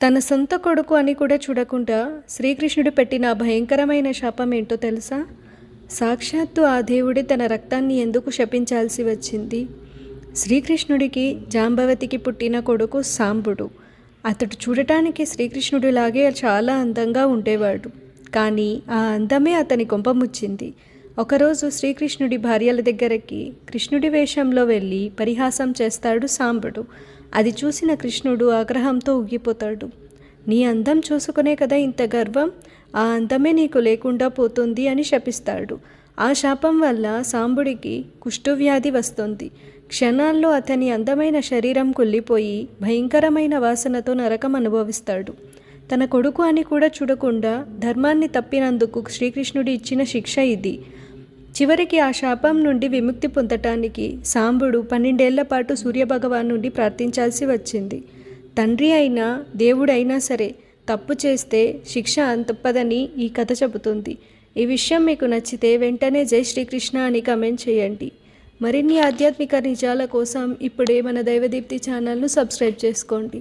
తన సొంత కొడుకు అని కూడా చూడకుండా శ్రీకృష్ణుడు పెట్టిన భయంకరమైన శాపం ఏంటో తెలుసా? సాక్షాత్తు ఆ దేవుడి తన రక్తాన్ని ఎందుకు శపించాల్సి వచ్చింది? శ్రీకృష్ణుడికి జాంబవతికి పుట్టిన కొడుకు సాంబుడు. అతడు చూడటానికి శ్రీకృష్ణుడిలాగే చాలా అందంగా ఉండేవాడు. కానీ ఆ అందమే అతని కొంపముచ్చింది. ఒకరోజు శ్రీకృష్ణుడి భార్యల దగ్గరికి కృష్ణుడి వేషంలో వెళ్ళి పరిహాసం చేస్తాడు సాంబుడు. అది చూసిన కృష్ణుడు ఆగ్రహంతో ఊగిపోతాడు. నీ అందం చూసుకునే కదా ఇంత గర్వం, ఆ అందమే నీకు లేకుండా పోతుంది అని శపిస్తాడు. ఆ శాపం వల్ల సాంబుడికి కుష్ఠవ్యాధి వస్తుంది. క్షణాల్లో అతని అందమైన శరీరం కుళ్ళిపోయి భయంకరమైన వాసనతో నరకం అనుభవిస్తాడు. తన కొడుకు అని కూడా చూడకుండా ధర్మాన్ని తప్పినందుకు శ్రీకృష్ణుడు ఇచ్చిన శిక్ష ఇది. చివరికి ఆ శాపం నుండి విముక్తి పొందటానికి సాంబుడు 12 ఏళ్ల పాటు సూర్యభగవాన్ నుండి ప్రార్థించాల్సి వచ్చింది. తండ్రి అయినా దేవుడైనా సరే తప్పు చేస్తే శిక్ష తప్పదని ఈ కథ చెబుతుంది. ఈ విషయం మీకు నచ్చితే వెంటనే జై శ్రీకృష్ణ అని కామెంట్ చేయండి. మరిన్ని ఆధ్యాత్మిక నిజాల కోసం ఇప్పుడే మన దైవదీప్తి ఛానల్ను సబ్స్క్రైబ్ చేసుకోండి.